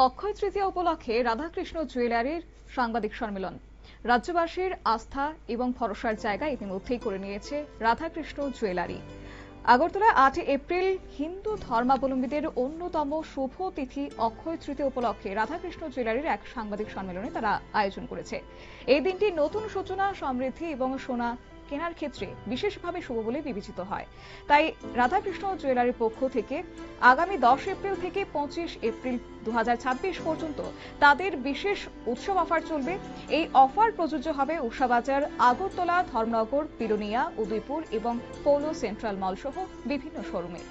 অক্ষয় তৃতীয়া উপলক্ষে রাধাকৃষ্ণ জুয়েলারির সাংবাদিক সম্মেলন। রাজ্যবাসীর আস্থা এবং ভরসার জায়গা ইতিমধ্যেই করে নিয়েছে রাধাকৃষ্ণ জুয়েলারি। আগরতলা 8 এপ্রিল হিন্দু ধর্মাবলম্বীদের অন্যতম শুভ তিথি অক্ষয় তৃতীয়া উপলক্ষে রাধাকৃষ্ণ জুয়েলারির এক সাংবাদিক সম্মেলনে তারা আয়োজন করেছে। এই দিনটি নতুন সূচনা, সমৃদ্ধি এবং সোনা কেনার ক্ষেত্রে বিশেষভাবে শুভ বলে বিবেচিত হয়। তাই রাধাকৃষ্ণ জুয়েলারির পক্ষ থেকে আগামী 10 এপ্রিল থেকে 25 এপ্রিল 2026 পর্যন্ত তাদের বিশেষ উৎসব অফার চলবে। এই অফার প্রযোজ্য হবে উষাবাজার, আগরতলা, ধর্মনগর, বিলোনিয়া, উদয়পুর এবং পৌলো সেন্ট্রাল মল সহ বিভিন্ন শোরুমে।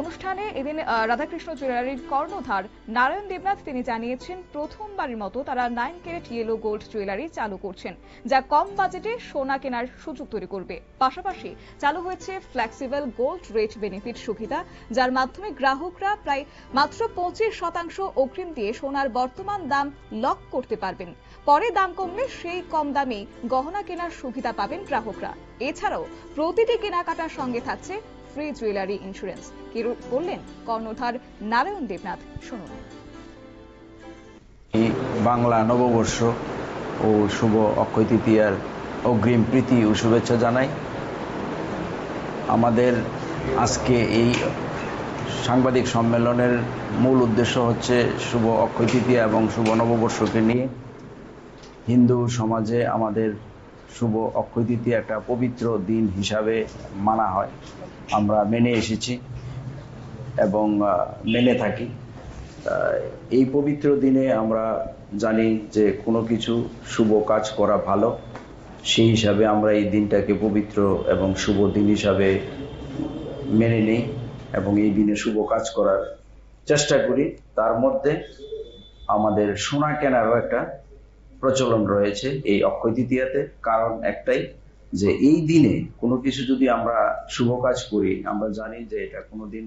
অনুষ্ঠানে এদিন রাধাকৃষ্ণ জুয়েলারির কর্ণধার নারায়ণ দেবনাথ তিনি জানিয়েছেন, প্রথমবারের মতো তারা 9 ক্যারেট ইয়েলো গোল্ড জুয়েলারি চালু করছেন, যা কম বাজেটে সোনা কেনার সুযোগ তৈরি করবে। পাশাপাশি চালু হয়েছে ফ্লেক্সিবল গোল্ড রেট বেনিফিট সুবিধা, যার মাধ্যমে গ্রাহকরা প্রায় মাত্র 25% অগ্রিম দিয়ে সোনার বর্তমান দাম লক করতে পারবেন। পরে দাম কমলে সেই কম দামে গহনা কেনার সুবিধা পাবেন গ্রাহকরা। এছাড়াও প্রতিটি কেনাকাটার সঙ্গে থাকছে ফ্রি জুয়েলারি ইন্স্যুরেন্স। কি বললেন কর্ণধার নারায়ণ দেবনাথ, শুনুন। বাংলা নববর্ষ ও শুভ অক্ষয় তৃতীয়ার অগ্রিম প্রীতি ও শুভেচ্ছা জানাই। আমাদের আজকে এই সাংবাদিক সম্মেলনের মূল উদ্দেশ্য হচ্ছে শুভ অক্ষয় তৃতীয়া এবং শুভ নববর্ষকে নিয়ে। হিন্দু সমাজে আমাদের শুভ অক্ষয় তৃতীয়া একটা পবিত্র দিন হিসাবে মানা হয়, আমরা মেনে এসেছি এবং মেনে থাকি। এই পবিত্র দিনে আমরা জানি যে কোনো কিছু শুভ কাজ করা ভালো, সেই হিসাবে আমরা এই দিনটাকে পবিত্র এবং শুভ দিন হিসাবে মেনে নিই এবং এই দিনে শুভ কাজ করার চেষ্টা করি। তার মধ্যে আমাদের সোনা কেনারও একটা প্রচলন রয়েছে এই অক্ষয় তৃতীয়াতে। কারণ একটাই, যে এই দিনে কোনো কিছু যদি আমরা শুভ কাজ করি, আমরা জানি যে এটা কোনোদিন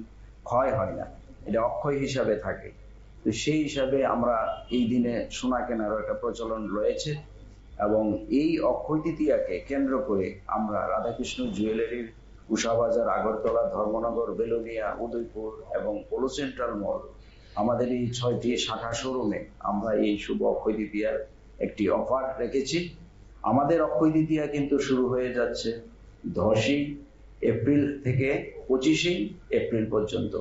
ক্ষয় হয় না, এটা অক্ষয় হিসাবে থাকে। তো সেই হিসাবে আমরা এই দিনে সোনা কেনারও একটা প্রচলন রয়েছে এবং এই অক্ষয় তৃতীয়াকে কেন্দ্র করে আমরা রাধাকৃষ্ণ জুয়েলারির উষাবাজার, আগরতলা, ধর্মনগর, বেলোনিয়া, উদয়পুর এবং পৌলো সেন্ট্রাল মল, আমাদের এই 6টি শাখা শোরুমে আমরা এই শুভ অক্ষয় তৃতীয়ার একটি অফার রেখেছি। আমাদের অক্ষয় তৃতীয়া কিন্তু শুরু হয়ে যাচ্ছে 10 এপ্রিল থেকে 25 এপ্রিল পর্যন্ত।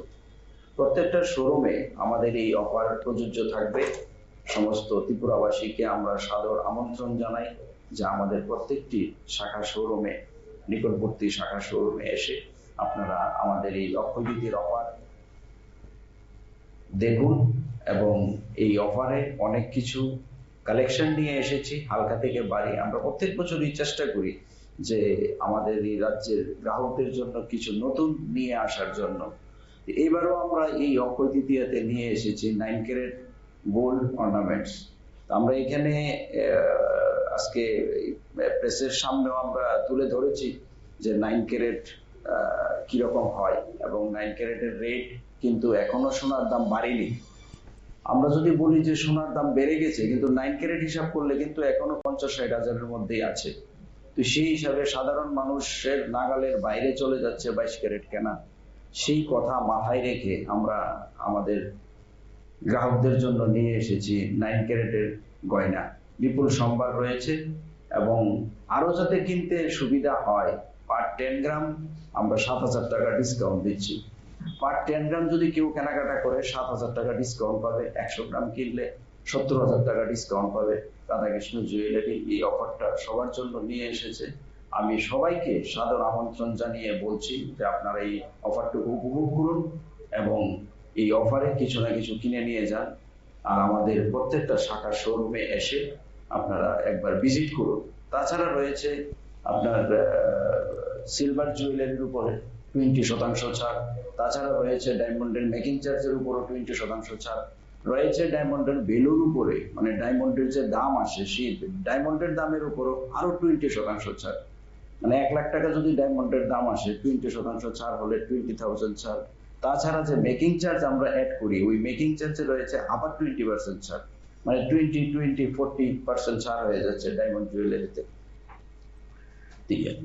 প্রত্যেকটা শোরুমে আমাদের এই অফার প্রযোজ্য থাকবে। সমস্ত ত্রিপুরাবাসীকে আমরা সাদর আমন্ত্রণ জানাই যে আমাদের প্রত্যেকটি শাখা শোরুমে, নিকটবর্তী শাখা শোরুমে এসে আপনারা আমাদের এই অক্ষয় তৃতীয়ার অফার দেখুন। এবং এই অফারে অনেক কিছু কালেকশন নিয়ে এসেছি, হালকা থেকে ভারী। আমরা প্রত্যেক বছরই চেষ্টা করি যে আমাদের এই রাজ্যের গ্রাহকদের জন্য কিছু নতুন নিয়ে আসার জন্য। এবারও আমরা এই অক্ষয় তৃতীয়াতে নিয়ে এসেছি 9 ক্যারেট গোল্ড অর্নামেন্টস। আমরা এখানে আজকে প্রেসের সামনেও আমরা তুলে ধরেছি যে 9 ক্যারেট কিরকম হয় এবং 9 ক্যারেটের রেট কিন্তু এখনো সোনার দাম বাড়েনি। আমরা যদি বলি যে সোনার দাম বেড়ে গেছে, কিন্তু 9 ক্যারেট হিসাব করলে কিন্তু এখনো 50-60 হাজারের মধ্যেই আছে। তো সেই হিসাবে সাধারণ মানুষের নাগালের বাইরে চলে যাচ্ছে 22 ক্যারেট কেনা। সেই কথা মাথায় রেখে আমরা আমাদের গ্রাহকদের জন্য নিয়ে এসেছি 9 ক্যারেটের গয়না। বিপুল সম্ভার রয়েছে এবং আরো যাতে কিনতে সুবিধা হয়, পার 10 গ্রাম আমরা 7,000 টাকা ডিসকাউন্ট দিচ্ছি। পার 10 গ্রাম যদি কেউ কেনাকাটা করে 7,000 টাকা ডিসকাউন্ট পাবে। 100 গ্রাম কিনলে 70,000 টাকা ডিসকাউন্ট পাবে। রাধাকৃষ্ণ জুয়েলারি এই অফারটা সবার জন্য নিয়ে এসেছে। আমি সবাইকে সাদর আমন্ত্রণ জানিয়ে বলছি যে আপনারা এই অফারটুকু উপভোগ করুন এবং এই অফারে কিছু না কিছু কিনে নিয়ে যান। আর আমাদের প্রত্যেকটা শাখা শোরুমে এসে আপনারা একবার ভিজিট করুন। তাছাড়া রয়েছে আপনার সিলভার জুয়েলারির উপরে 20% ছাড়। তাছাড়া রয়েছে ডায়মন্ডের মেকিং চার্জের উপরও 20% ছাড়। রয়েছে ডায়মন্ডের ভ্যালুর উপরে, মানে ডায়মন্ডের যে দাম আসে সেই ডায়মন্ডের দামের উপরও আরো 20% ছাড়। মানে 1 লাখ টাকা যদি ডায়মন্ডের দাম আসে, 20% ছাড় হলে 20,000 ছাড়। তাছাড়া যে মেকিং চার্জ আমরা অ্যাড করি, ওই মেকিং চার্জে রয়েছে আবার 20% ছাড়। মানে 20-40% ছাড় হয়ে যাচ্ছে ডায়মন্ড জুয়েলারিতে।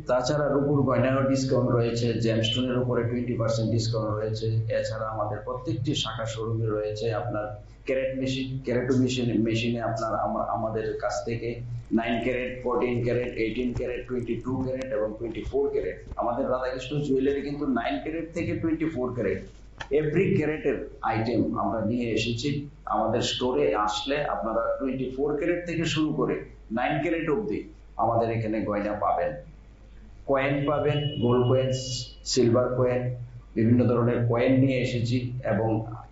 তাছাড়া রূপুর গয়নারও ডিসকাউন্ট রয়েছে, জেমস্টোনের উপরে 20% ডিসকাউন্ট রয়েছে। এছাড়া আমাদের প্রত্যেকটি শাখা শোরুমে রয়েছে আপনার ক্যারেটো মেশিনে আপনার আমাদের কাছ থেকে 9 ক্যারেট, 14 ক্যারেট, 18 ক্যারেট, 22 ক্যারেট এবং 24 ক্যারেট। আমাদের রাধাকৃষ্ণ জুয়েলারি কিন্তু 9 ক্যারেট থেকে 24 ক্যারেট এভরি ক্যারেটের আইটেম আমরা নিয়ে এসেছি। আমাদের স্টোরে আসলে আপনারা 24 ক্যারেট থেকে শুরু করে 9 ক্যারেট অবধি আমাদের এখানে গয়না পাবেন। কয়েন পাবেন, গোল্ড কয়েন, সিলভার কয়েন, বিভিন্ন ধরনের কয়েন নিয়ে এসেছি এবং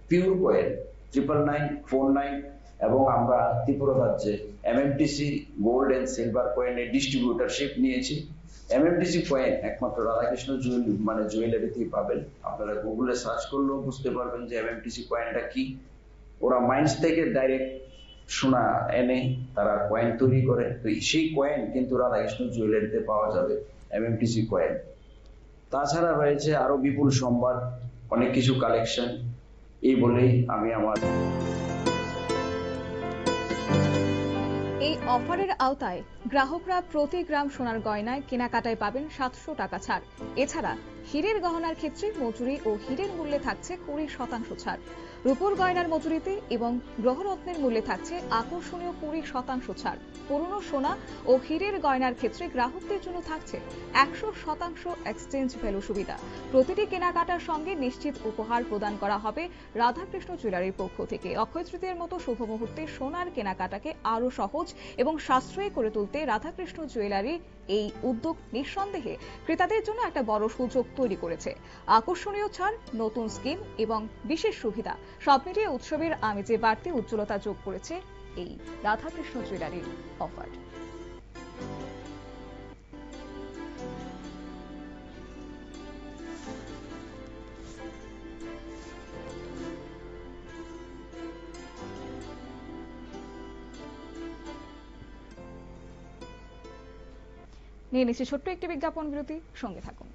পিওর কয়েন 999, 49 এবং আমরা ত্রিপুরা রাজ্যে এমএমটিসি গোল্ড এন্ড সিলভার কয়েনের ডিস্ট্রিবিউটরশিপ নিয়েছি। এমএমটিসি কয়েন একমাত্র রাধাকৃষ্ণ জুয়েলারিতেই পাবেন। আপনারা গুগলে সার্চ করলেও বুঝতে পারবেন যে এমএমটিসি কয়েনটা কি। ওরা মাইন্স থেকে ডাইরেক্ট সোনা এনে তারা কয়েন তৈরি করে, তো সেই কয়েন কিন্তু রাধাকৃষ্ণ জুয়েলারিতে পাওয়া যাবে, এমএমটিসি কয়েন। তাছাড়া রয়েছে আরো বিপুল সম্ভার, অনেক কিছু কালেকশন। এই বলেই আমি আমার এই অফারের আওতায় গ্রাহকরা প্রতি গ্রাম সোনার গয়নায় কেনাকাটায় পাবেন 700 টাকা ছাড়। এছাড়া হীরের গহনার ক্ষেত্রে মজুরি ও হীরের মূল্যে থাকছে 20% ছাড়। রূপোর গয়নার মজুরিতে এবং গ্রহরত্নের মূল্যে থাকছে আকর্ষণীয় 20% ছাড়। পুরনো সোনা ও হীরের গয়নার ক্ষেত্রে গ্রাহকদের জন্য থাকছে 100% এক্সচেঞ্জ ভ্যালু সুবিধা। প্রতিটি কেনাকাটার সঙ্গে নিশ্চিত উপহার প্রদান করা হবে রাধাকৃষ্ণ জুয়েলারির পক্ষ থেকে। অক্ষয় তৃতীয়ার মতো শুভ মুহূর্তে সোনার কেনাকাটাকে আরো সহজ এবং সাশ্রয়ী করে তুলতে রাধাকৃষ্ণ জুয়েলারি এই উদ্যোগ নিঃসন্দেহে ক্রেতাদের জন্য একটা বড় সুযোগ তৈরি করেছে। আকর্ষণীয় ছাড়, নতুন স্কিম এবং বিশেষ সুবিধা সব মিলিয়ে উৎসবের আমেজে বাড়তি উজ্জ্বলতা যোগ করেছে এই রাধাকৃষ্ণ জুয়েলারির অফার। নিয়ে নিচ্ছি ছোট্ট একটি বিজ্ঞাপন বিরতি, সঙ্গে থাকুন।